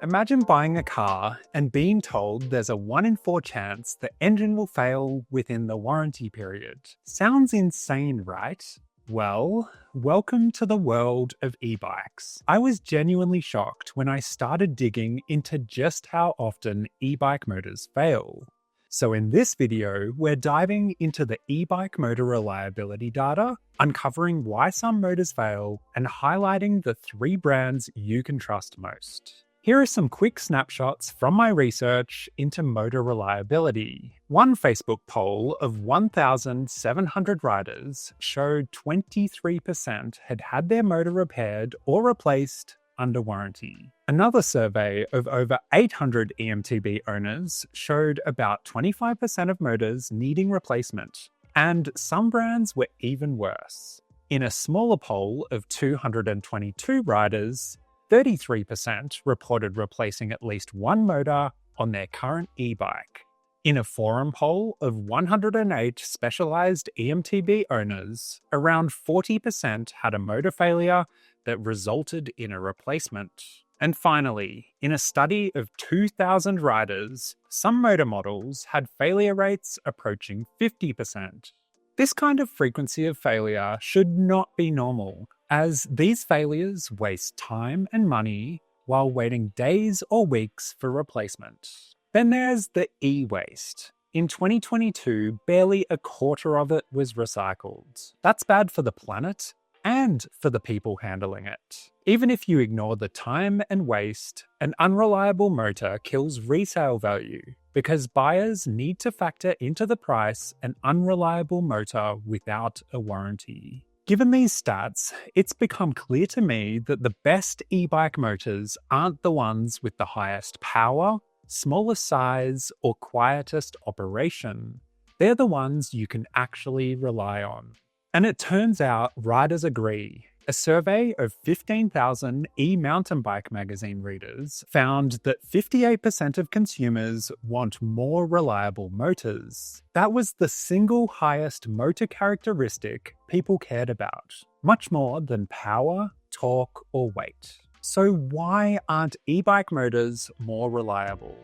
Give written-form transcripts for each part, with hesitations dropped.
Imagine buying a car and being told there's a 1 in 4 chance the engine will fail within the warranty period. Sounds insane, right? Well, welcome to the world of e-bikes. I was genuinely shocked when I started digging into just how often e-bike motors fail. So in this video, we're diving into the e-bike motor reliability data, uncovering why some motors fail, and highlighting the 3 brands you can trust most. Here are some quick snapshots from my research into motor reliability. One Facebook poll of 1,700 riders showed 23% had had their motor repaired or replaced under warranty. Another survey of over 800 EMTB owners showed about 25% of motors needing replacement, and some brands were even worse. In a smaller poll of 222 riders, 33% reported replacing at least one motor on their current e-bike. In a forum poll of 108 specialized EMTB owners, around 40% had a motor failure that resulted in a replacement. And finally, in a study of 2,000 riders, some motor models had failure rates approaching 50%. This kind of frequency of failure should not be normal, as these failures waste time and money while waiting days or weeks for replacement. Then there's the e-waste. In 2022, barely a quarter of it was recycled. That's bad for the planet and for the people handling it. Even if you ignore the time and waste, an unreliable motor kills resale value because buyers need to factor into the price an unreliable motor without a warranty. Given these stats, it's become clear to me that the best e-bike motors aren't the ones with the highest power, smallest size, or quietest operation. They're the ones you can actually rely on. And it turns out riders agree. A survey of 15,000 e-mountain bike magazine readers found that 58% of consumers want more reliable motors. That was the single highest motor characteristic people cared about, much more than power, torque, or weight. So why aren't e-bike motors more reliable?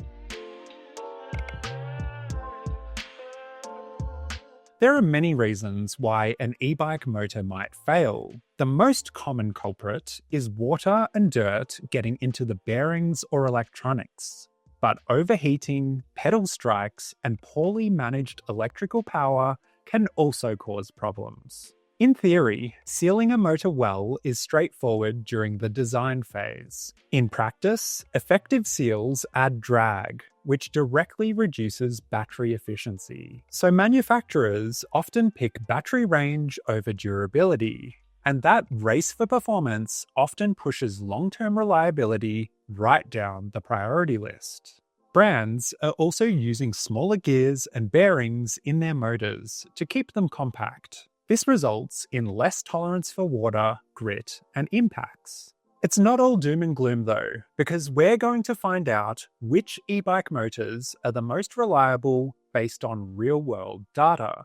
There are many reasons why an e-bike motor might fail. The most common culprit is water and dirt getting into the bearings or electronics. But overheating, pedal strikes, and poorly managed electrical power can also cause problems. In theory, sealing a motor well is straightforward during the design phase. In practice, effective seals add drag, which directly reduces battery efficiency. So manufacturers often pick battery range over durability, and that race for performance often pushes long-term reliability right down the priority list. Brands are also using smaller gears and bearings in their motors to keep them compact. This results in less tolerance for water, grit, and impacts. It's not all doom and gloom though, because we're going to find out which e-bike motors are the most reliable based on real-world data.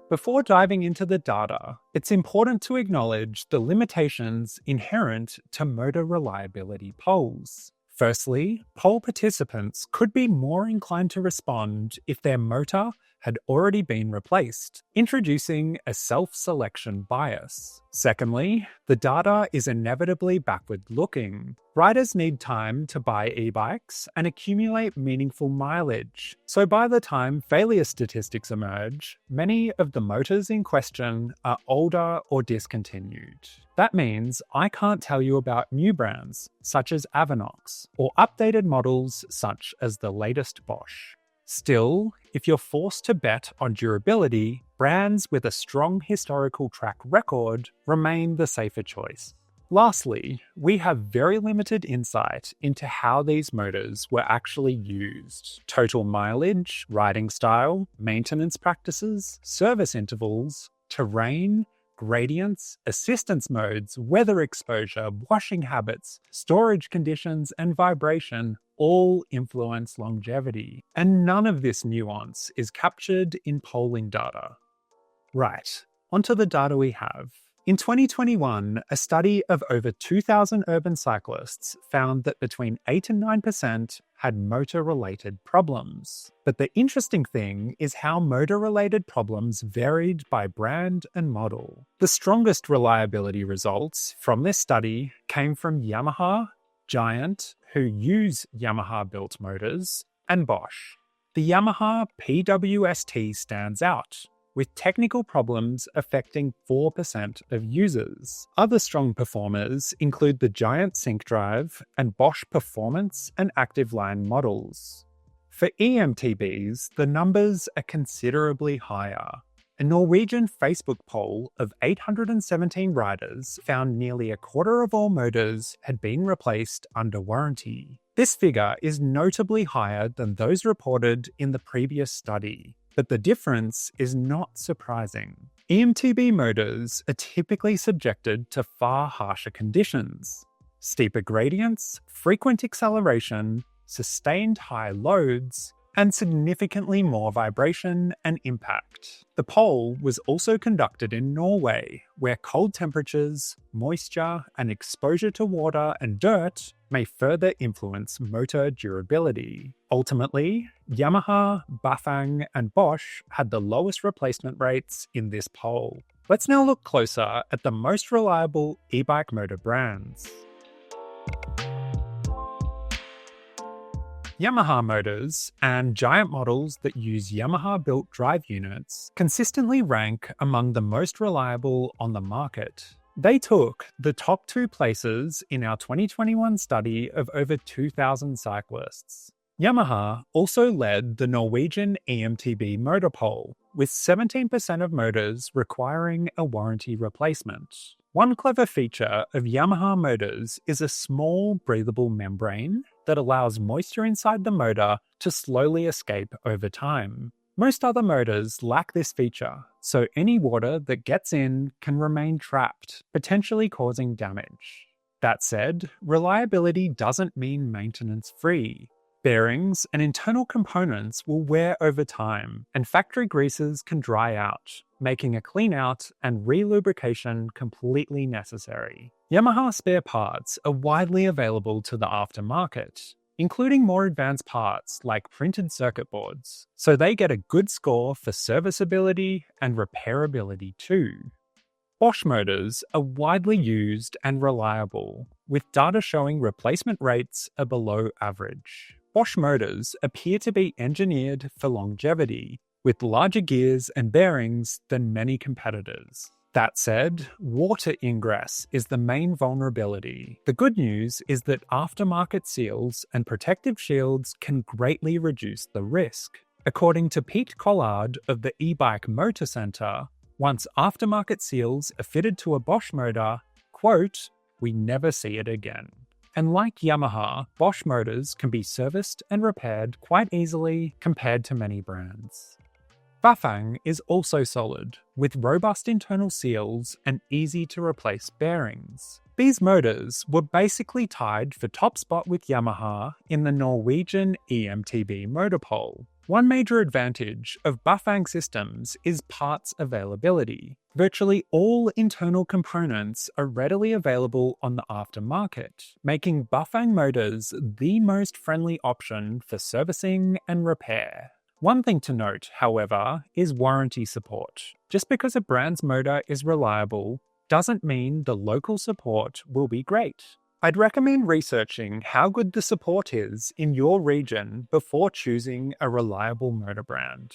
Before diving into the data, it's important to acknowledge the limitations inherent to motor reliability polls. Firstly, poll participants could be more inclined to respond if their motor had already been replaced, introducing a self-selection bias. Secondly, the data is inevitably backward-looking. Riders need time to buy e-bikes and accumulate meaningful mileage. So by the time failure statistics emerge, many of the motors in question are older or discontinued. That means I can't tell you about new brands, such as Avanox, or updated models such as the latest Bosch. Still, if you're forced to bet on durability, brands with a strong historical track record remain the safer choice. Lastly, we have very limited insight into how these motors were actually used. Total mileage, riding style, maintenance practices, service intervals, terrain, gradients, assistance modes, weather exposure, washing habits, storage conditions, and vibration all influence longevity. And none of this nuance is captured in polling data. Right, onto the data we have. In 2021, a study of over 2,000 urban cyclists found that between 8 and 9% had motor-related problems. But the interesting thing is how motor-related problems varied by brand and model. The strongest reliability results from this study came from Yamaha, Giant, who use Yamaha-built motors, and Bosch. The Yamaha PWST stands out, with technical problems affecting 4% of users. Other strong performers include the Giant Sync Drive and Bosch Performance and Active Line models. For EMTBs, the numbers are considerably higher. A Norwegian Facebook poll of 817 riders found nearly a quarter of all motors had been replaced under warranty. This figure is notably higher than those reported in the previous study. But the difference is not surprising. EMTB motors are typically subjected to far harsher conditions: steeper gradients, frequent acceleration, sustained high loads, and significantly more vibration and impact. The poll was also conducted in Norway, where cold temperatures, moisture, and exposure to water and dirt may further influence motor durability. Ultimately, Yamaha, Bafang, and Bosch had the lowest replacement rates in this poll. Let's now look closer at the most reliable e-bike motor brands. Yamaha motors and Giant models that use Yamaha-built drive units consistently rank among the most reliable on the market. They took the top 2 places in our 2021 study of over 2,000 cyclists. Yamaha also led the Norwegian EMTB motor poll, with 17% of motors requiring a warranty replacement. One clever feature of Yamaha motors is a small breathable membrane that allows moisture inside the motor to slowly escape over time. Most other motors lack this feature, so any water that gets in can remain trapped, potentially causing damage. That said, reliability doesn't mean maintenance-free. Bearings and internal components will wear over time, and factory greases can dry out, making a clean-out and re-lubrication completely necessary. Yamaha spare parts are widely available to the aftermarket, including more advanced parts like printed circuit boards, so they get a good score for serviceability and repairability too. Bosch motors are widely used and reliable, with data showing replacement rates are below average. Bosch motors appear to be engineered for longevity, with larger gears and bearings than many competitors. That said, water ingress is the main vulnerability. The good news is that aftermarket seals and protective shields can greatly reduce the risk. According to Pete Collard of the eBike Motor Center, once aftermarket seals are fitted to a Bosch motor, quote, "we never see it again." And like Yamaha, Bosch motors can be serviced and repaired quite easily compared to many brands. Bafang is also solid, with robust internal seals and easy-to-replace bearings. These motors were basically tied for top spot with Yamaha in the Norwegian EMTB motor poll. One major advantage of Bafang systems is parts availability. Virtually all internal components are readily available on the aftermarket, making Bafang motors the most friendly option for servicing and repair. One thing to note, however, is warranty support. Just because a brand's motor is reliable doesn't mean the local support will be great. I'd recommend researching how good the support is in your region before choosing a reliable motor brand.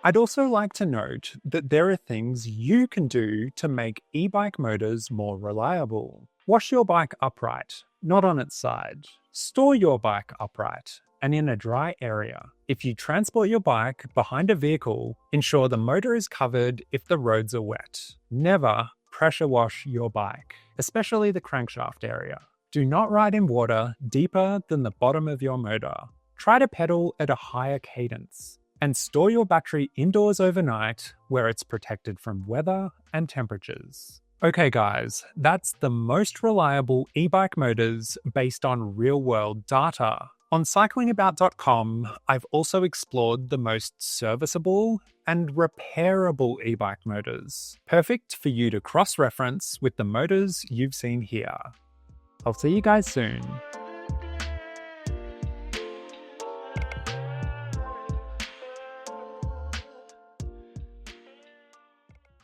I'd also like to note that there are things you can do to make e-bike motors more reliable. Wash your bike upright, not on its side. Store your bike upright and in a dry area. If you transport your bike behind a vehicle, ensure the motor is covered if the roads are wet. Never pressure wash your bike, especially the crankshaft area. Do not ride in water deeper than the bottom of your motor. Try to pedal at a higher cadence. And store your battery indoors overnight where it's protected from weather and temperatures. Okay guys, that's the most reliable e-bike motors based on real-world data. On cyclingabout.com, I've also explored the most serviceable and repairable e-bike motors, perfect for you to cross-reference with the motors you've seen here. I'll see you guys soon.